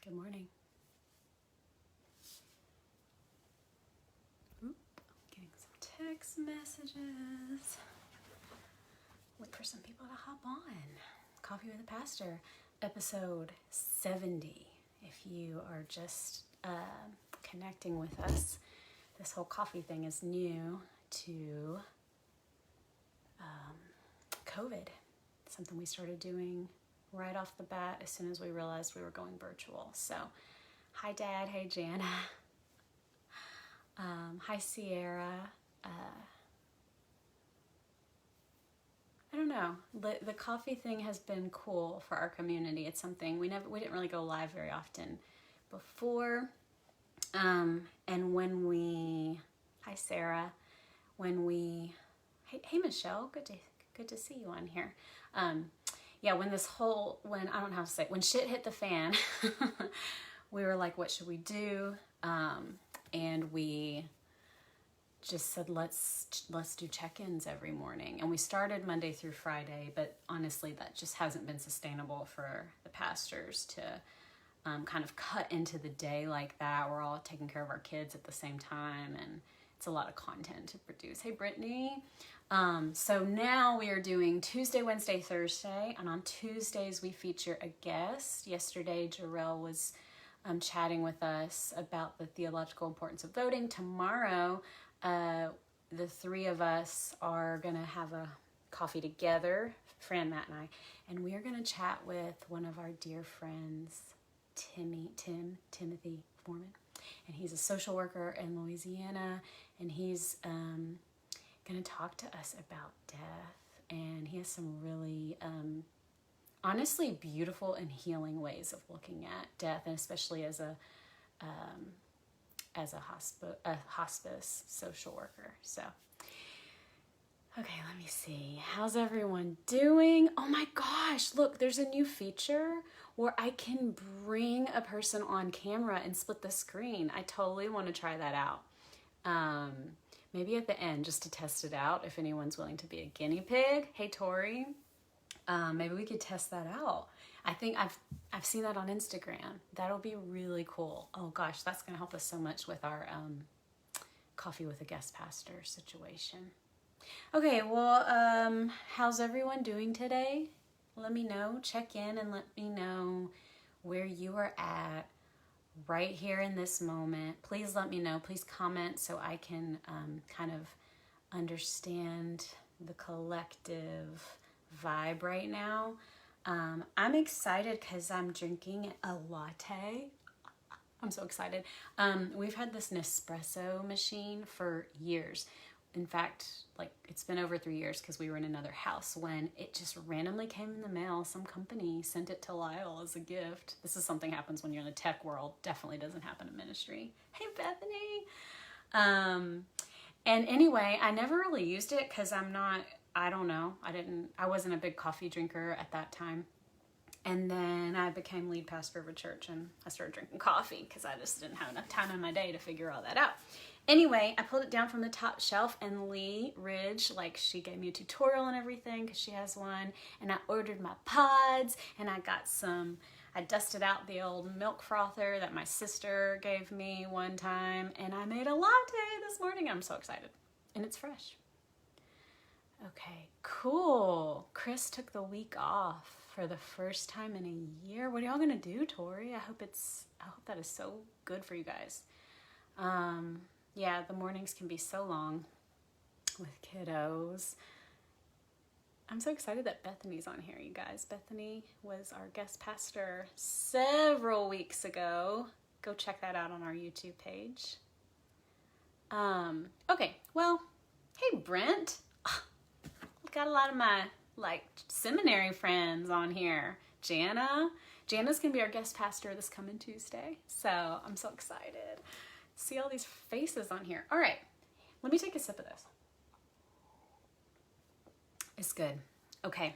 Good morning. Oop, getting some text messages. Wait for some people to hop on. Coffee with a Pastor, episode 70. If you are just connecting with us, this whole coffee thing is new to COVID. Something we started doing right off the bat as soon as we realized we were going virtual. So, hi Dad, hey Jana, hi Sierra. I don't know. The coffee thing has been cool for our community. It's something we didn't really go live very often before. And when we, hi Sarah, hey Michelle, good to see you on here. Yeah, when I don't know how to say it, when shit hit the fan, we were like, what should we do? And we just said, let's do check-ins every morning. And we started Monday through Friday, but honestly, that just hasn't been sustainable for the pastors to kind of cut into the day like that. We're all taking care of our kids at the same time, and it's a lot of content to produce. Hey, Brittany. So now we are doing Tuesday, Wednesday, Thursday, and on Tuesdays we feature a guest. Yesterday, Jarrell was chatting with us about the theological importance of voting. Tomorrow, the three of us are going to have a coffee together, Fran, Matt, and I, and we are going to chat with one of our dear friends, Timothy Foreman, and he's a social worker in Louisiana, and he's going to talk to us about death, and he has some really honestly beautiful and healing ways of looking at death, and especially as a hospice social worker. So, okay, let me see. How's everyone doing? Oh my gosh, look, there's a new feature where I can bring a person on camera and split the screen. I totally want to try that out. Maybe at the end, just to test it out, if anyone's willing to be a guinea pig. Hey, Tori. Maybe we could test that out. I think I've seen that on Instagram. That'll be really cool. Oh gosh, that's going to help us so much with our coffee with a guest pastor situation. Okay, well, how's everyone doing today? Let me know. Check in and let me know where you are at right here in this moment. Please let me know. Please comment so I can kind of understand the collective vibe right now. I'm excited because I'm drinking a latte. I'm so excited. We've had this Nespresso machine for years. In fact, like it's been over 3 years because we were in another house when it just randomly came in the mail. Some company sent it to Lyle as a gift. This is something happens when you're in the tech world. Definitely doesn't happen in ministry. Hey, Bethany. And anyway, I never really used it because I don't know. I wasn't a big coffee drinker at that time. And then I became lead pastor of a church and I started drinking coffee because I just didn't have enough time in my day to figure all that out. Anyway, I pulled it down from the top shelf and Lee Ridge, like she gave me a tutorial and everything because she has one. And I ordered my pods and I dusted out the old milk frother that my sister gave me one time. And I made a latte this morning. I'm so excited. And it's fresh. Okay, cool. Chris took the week off for the first time in a year. What are y'all gonna do, Tori? I hope that is so good for you guys. Yeah, the mornings can be so long with kiddos. I'm so excited that Bethany's on here, you guys. Bethany was our guest pastor several weeks ago. Go check that out on our YouTube page. Okay, well, hey Brent. Got a lot of my seminary friends on here. Jana's gonna be our guest pastor this coming Tuesday, so I'm so excited. See all these faces on here. All right, let me take a sip of this. It's good. Okay,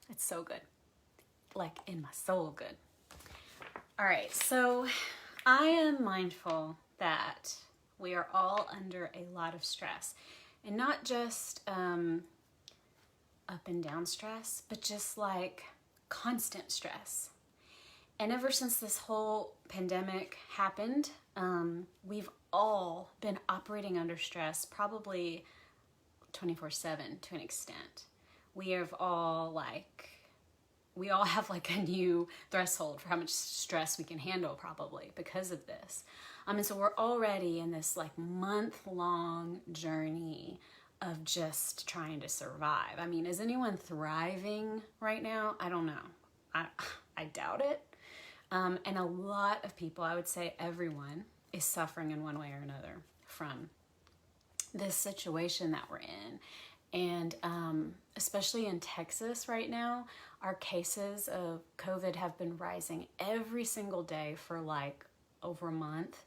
it's so good, like in my soul good. All right, so I am mindful that we are all under a lot of stress, and not just up and down stress, but just like constant stress. And ever since this whole pandemic happened, we've all been operating under stress, probably 24/7 to an extent. We all have like a new threshold for how much stress we can handle, probably because of this. And so we're already in this like month-long journey of just trying to survive. I mean, is anyone thriving right now? I don't know. I doubt it. And a lot of people, I would say everyone, is suffering in one way or another from this situation that we're in. And especially in Texas right now, our cases of COVID have been rising every single day for like over a month.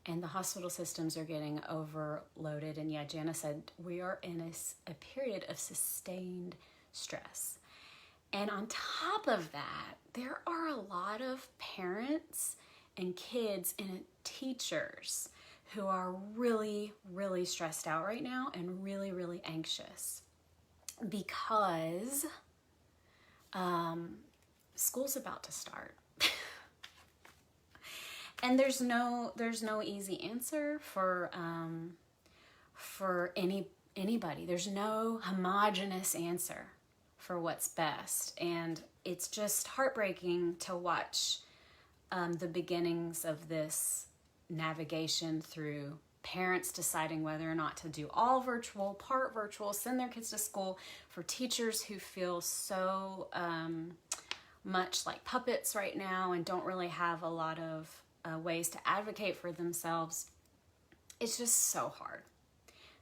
And the hospital systems are getting overloaded. And yeah, Jana said, we are in a period of sustained stress. And on top of that, there are a lot of parents and kids and teachers who are really, really stressed out right now and really, really anxious because school's about to start. And there's no easy answer for anybody. There's no homogeneous answer for what's best. And it's just heartbreaking to watch the beginnings of this navigation through parents deciding whether or not to do all virtual, part virtual, send their kids to school, for teachers who feel so much like puppets right now and don't really have a lot of ways to advocate for themselves. It's just so hard.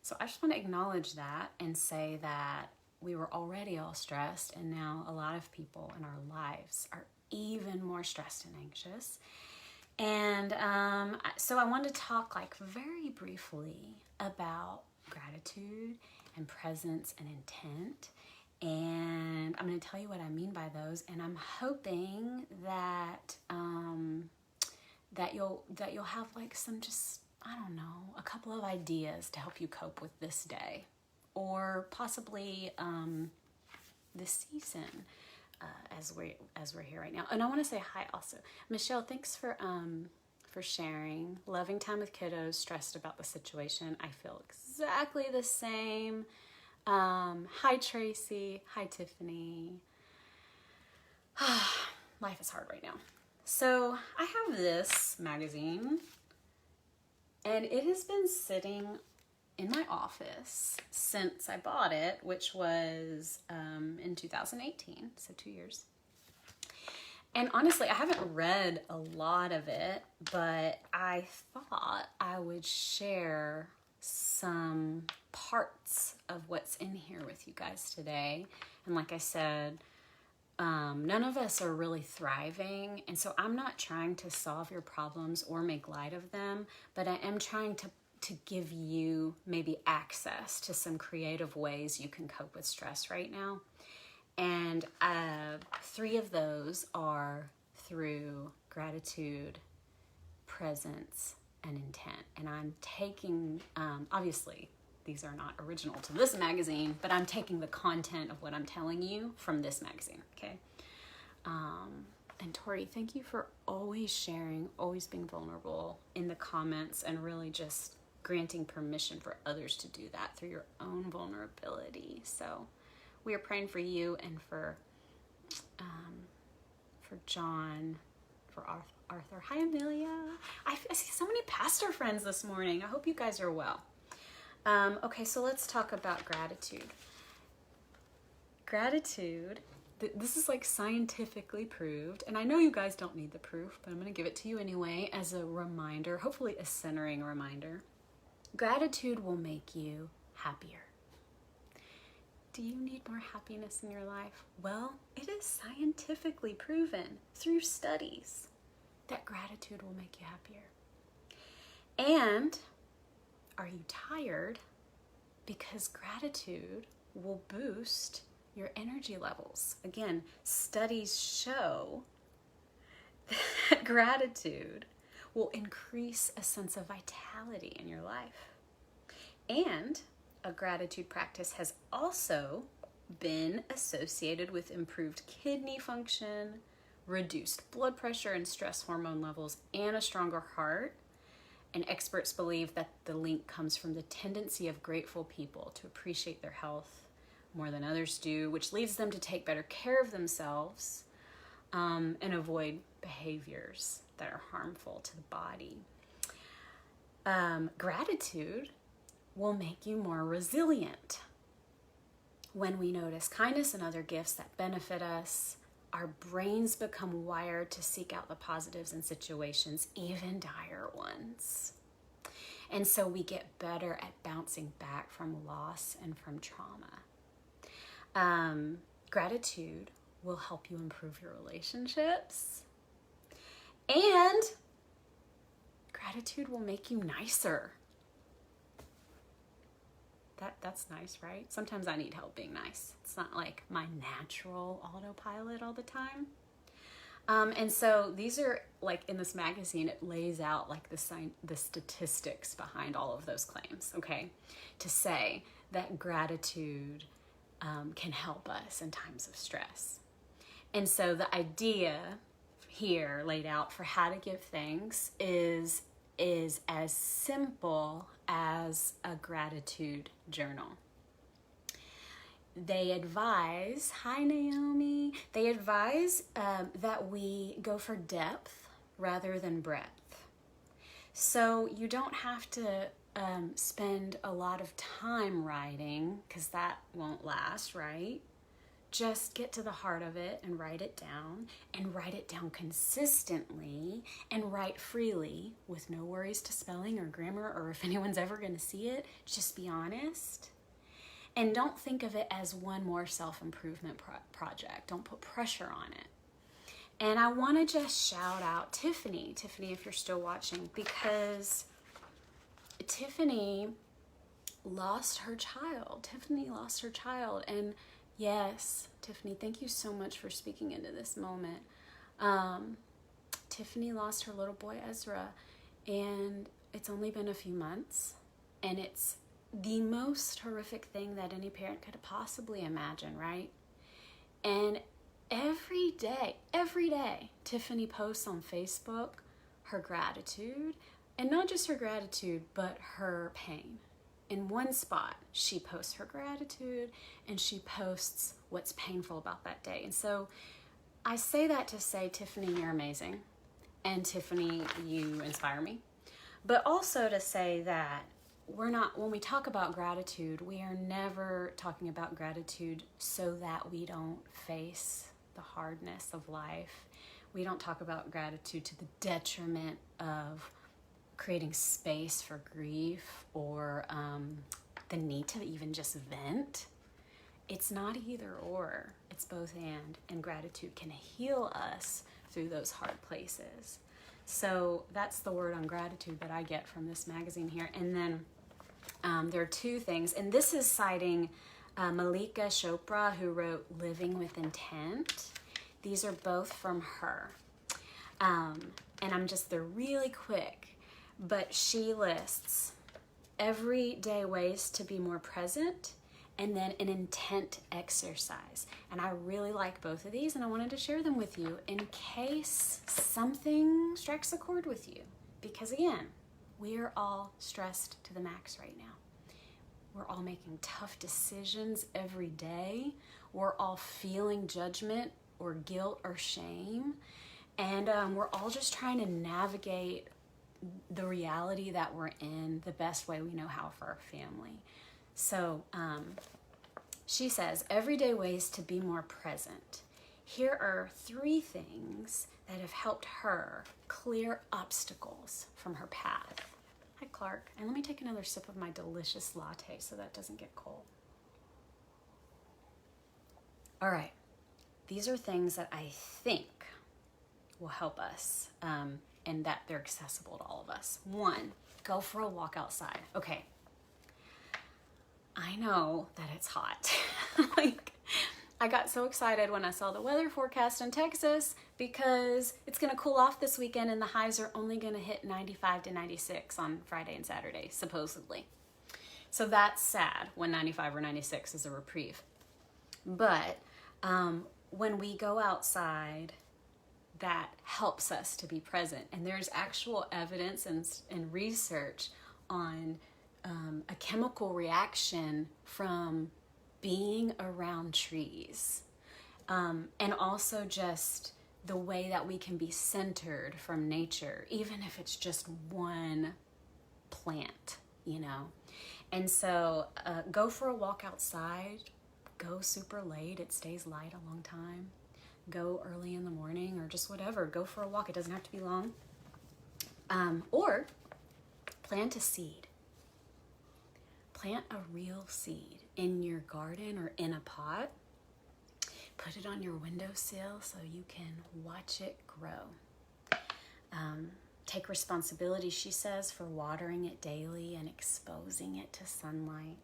So I just want to acknowledge that and say that we were already all stressed, and now a lot of people in our lives are even more stressed and anxious. And so I want to talk like very briefly about gratitude and presence and intent. And I'm going to tell you what I mean by those. And I'm hoping that that you'll have like some just, I don't know, a couple of ideas to help you cope with this day, or possibly this season as we're here right now. And I want to say hi also, Michelle. Thanks for sharing. Loving time with kiddos, stressed about the situation. I feel exactly the same. Hi Tracy. Hi Tiffany. Life is hard right now. So I have this magazine, and it has been sitting in my office since I bought it, which was in 2018, so 2 years. And honestly, I haven't read a lot of it, but I thought I would share some parts of what's in here with you guys today. And like I said, none of us are really thriving, and so I'm not trying to solve your problems or make light of them, but I am trying to give you maybe access to some creative ways you can cope with stress right now. And 3 of those are through gratitude, presence, and intent. And I'm taking, obviously, these are not original to this magazine, but I'm taking the content of what I'm telling you from this magazine, okay? And Tori, thank you for always sharing, always being vulnerable in the comments, and really just granting permission for others to do that through your own vulnerability. So we are praying for you and for John, for Arthur. Hi, Amelia. I see so many pastor friends this morning. I hope you guys are well. Okay, so let's talk about gratitude. Gratitude, this is like scientifically proved, and I know you guys don't need the proof, but I'm going to give it to you anyway as a reminder, hopefully a centering reminder. Gratitude will make you happier. Do you need more happiness in your life? Well, it is scientifically proven through studies that gratitude will make you happier. And are you tired? Because gratitude will boost your energy levels. Again, studies show that gratitude will increase a sense of vitality in your life. And a gratitude practice has also been associated with improved kidney function, reduced blood pressure and stress hormone levels, and a stronger heart. And experts believe that the link comes from the tendency of grateful people to appreciate their health more than others do, which leads them to take better care of themselves and avoid behaviors that are harmful to the body. Gratitude will make you more resilient. When we notice kindness and other gifts that benefit us, our brains become wired to seek out the positives in situations, even dire ones. And so we get better at bouncing back from loss and from trauma. Gratitude will help you improve your relationships. And gratitude will make you nicer. That's nice, right? Sometimes I need help being nice. It's not like my natural autopilot all the time. And so these are like in this magazine, it lays out like the statistics behind all of those claims, okay? To say that gratitude can help us in times of stress. And so the idea here laid out for how to give thanks is as simple as a gratitude journal. They advise, hi Naomi, they advise that we go for depth rather than breadth. So you don't have to spend a lot of time writing, because that won't last, right? Just get to the heart of it and write it down consistently, and write freely with no worries to spelling or grammar or if anyone's ever going to see it. Just be honest. And don't think of it as one more self-improvement project. Don't put pressure on it. And I want to just shout out Tiffany, if you're still watching, because Tiffany lost her child. And yes, Tiffany, thank you so much for speaking into this moment. Tiffany lost her little boy, Ezra, and it's only been a few months, and it's the most horrific thing that any parent could possibly imagine, right? And every day, Tiffany posts on Facebook her gratitude, and not just her gratitude, but her pain. In one spot, she posts her gratitude and she posts what's painful about that day. And so I say that to say, Tiffany, you're amazing. And Tiffany, you inspire me. But also to say that when we talk about gratitude, we are never talking about gratitude so that we don't face the hardness of life. We don't talk about gratitude to the detriment of creating space for grief or the need to even just vent. It's not either or, it's both and gratitude can heal us through those hard places. So that's the word on gratitude that I get from this magazine here. And then there are two things, and this is citing Malika Chopra, who wrote Living with Intent. These are both from her. And they're really quick, but she lists everyday ways to be more present and then an intent exercise. And I really like both of these, and I wanted to share them with you in case something strikes a chord with you. Because again, we are all stressed to the max right now. We're all making tough decisions every day. We're all feeling judgment or guilt or shame. And we're all just trying to navigate the reality that we're in the best way we know how for our family. So she says, everyday ways to be more present. Here are 3 things that have helped her clear obstacles from her path. Hi, Clark. And let me take another sip of my delicious latte so that doesn't get cold. All right. These are things that I think will help us and that they're accessible to all of us. 1, go for a walk outside. Okay. I know that it's hot. I got so excited when I saw the weather forecast in Texas because it's going to cool off this weekend and the highs are only going to hit 95 to 96 on Friday and Saturday, supposedly. So that's sad when 95 or 96 is a reprieve. But when we go outside, that helps us to be present. And there's actual evidence and research on a chemical reaction from being around trees. And also just the way that we can be centered from nature, even if it's just one plant, you know. And so go for a walk outside, go super late, it stays light a long time. Go early in the morning or just whatever, go for a walk, it doesn't have to be long. Or plant a seed. Plant a real seed in your garden or in a pot. Put it on your windowsill so you can watch it grow. Take responsibility, she says, for watering it daily and exposing it to sunlight.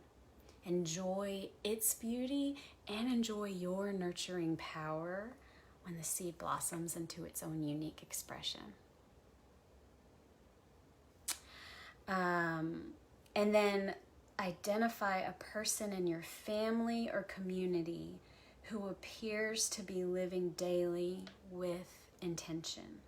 Enjoy its beauty and enjoy your nurturing power when the seed blossoms into its own unique expression. And then identify a person in your family or community who appears to be living daily with intention.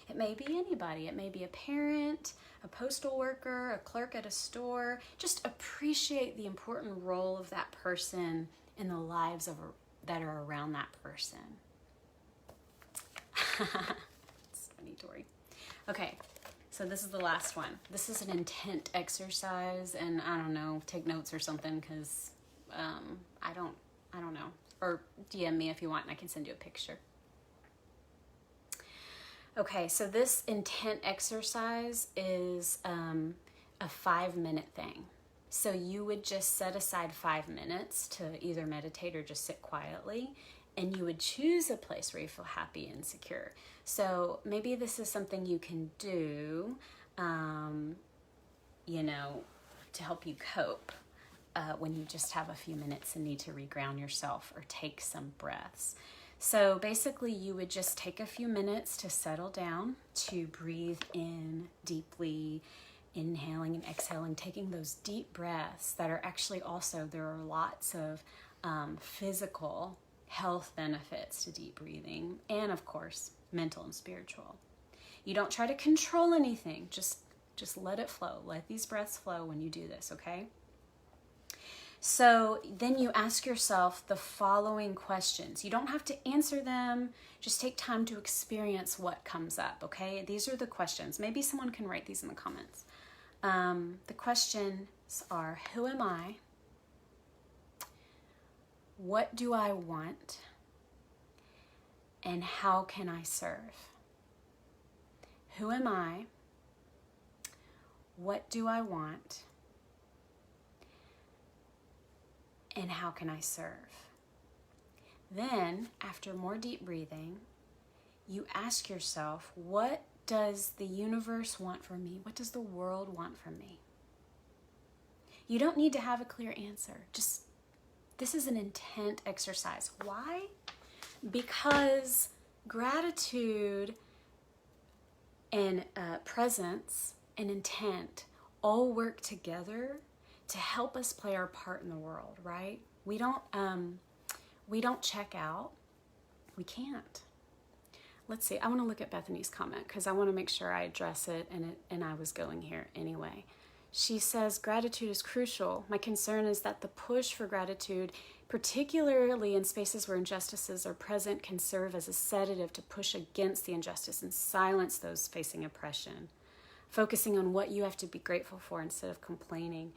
It may be anybody. It may be a parent, a postal worker, a clerk at a store. Just appreciate the important role of that person in the lives that are around that person. It's funny, Tori. Okay, so this is the last one. This is an intent exercise, and I don't know, take notes or something, because I don't know. Or DM me if you want and I can send you a picture. Okay, so this intent exercise is a 5-minute thing. So you would just set aside 5 minutes to either meditate or just sit quietly, and you would choose a place where you feel happy and secure. So maybe this is something you can do, to help you cope. When you just have a few minutes and need to reground yourself or take some breaths. So basically you would just take a few minutes to settle down, to breathe in deeply, inhaling and exhaling, taking those deep breaths that are actually also, there are lots of physical health benefits to deep breathing, and of course, mental and spiritual. You don't try to control anything, just let it flow. Let these breaths flow when you do this, okay? So then you ask yourself the following questions. You don't have to answer them. Just take time to experience what comes up, okay? These are the questions. Maybe someone can write these in the comments. The questions are, who am I? What do I want? And how can I serve? Who am I? What do I want? And how can I serve? Then, after more deep breathing, you ask yourself, what does the universe want from me? What does the world want from me? You don't need to have a clear answer. This is an intent exercise. Why? Because gratitude and presence and intent all work together to help us play our part in the world, right? We don't check out. We can't. Let's see. I want to look at Bethany's comment because I want to make sure I address it, and I was going here anyway. She says, gratitude is crucial. My concern is that the push for gratitude, particularly in spaces where injustices are present, can serve as a sedative to push against the injustice and silence those facing oppression, focusing on what you have to be grateful for instead of complaining.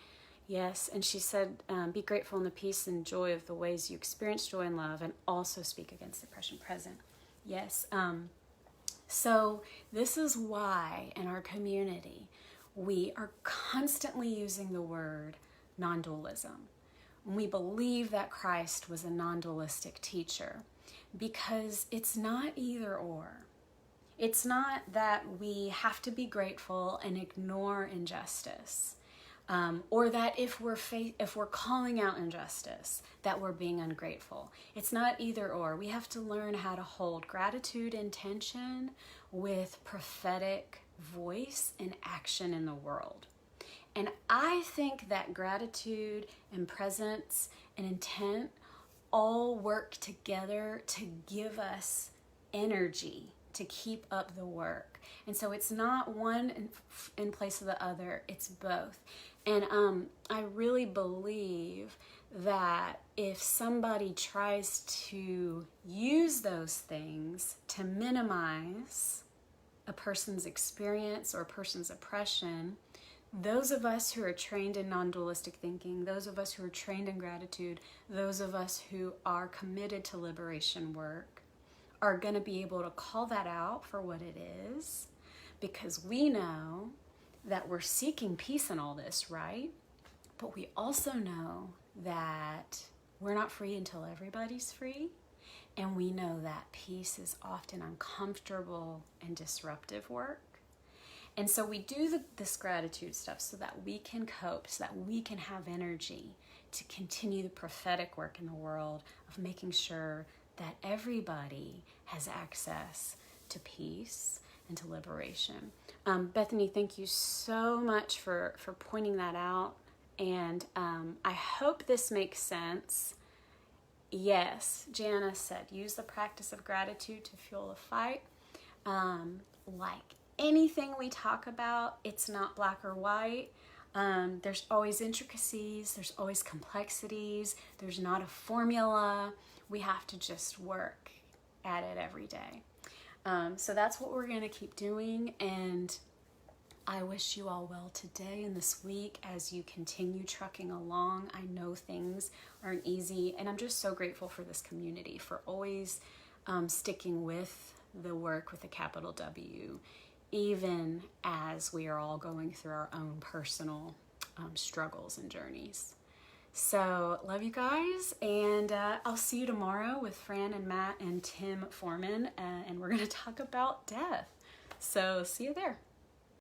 Yes, and she said, be grateful in the peace and joy of the ways you experience joy and love, and also speak against oppression present. Yes, so this is why in our community we are constantly using the word non-dualism. We believe that Christ was a non-dualistic teacher because it's not either or. It's not that we have to be grateful and ignore injustice. Or that if we're calling out injustice, that we're being ungrateful. It's not either or. We have to learn how to hold gratitude and tension with prophetic voice and action in the world. And I think that gratitude and presence and intent all work together to give us energy to keep up the work. And so it's not one in place of the other, it's both. And I really believe that if somebody tries to use those things to minimize a person's experience or a person's oppression, those of us who are trained in non-dualistic thinking, those of us who are trained in gratitude, those of us who are committed to liberation work are going to be able to call that out for what it is, because we know that we're seeking peace in all this, right? But we also know that we're not free until everybody's free. And we know that peace is often uncomfortable and disruptive work. And so we do this gratitude stuff so that we can cope, so that we can have energy to continue the prophetic work in the world of making sure that everybody has access to peace and to liberation. Bethany, thank you so much for pointing that out. And I hope this makes sense. Yes, Janice said, use the practice of gratitude to fuel the fight. Like anything we talk about, it's not black or white. There's always intricacies, there's always complexities, there's not a formula. We have to just work at it every day. So that's what we're going to keep doing, and I wish you all well today and this week as you continue trucking along. I know things aren't easy, and I'm just so grateful for this community, for always sticking with the work with a capital W, even as we are all going through our own personal struggles and journeys. So love you guys, and I'll see you tomorrow with Fran and Matt and Tim Foreman, and we're going to talk about death. So see you there.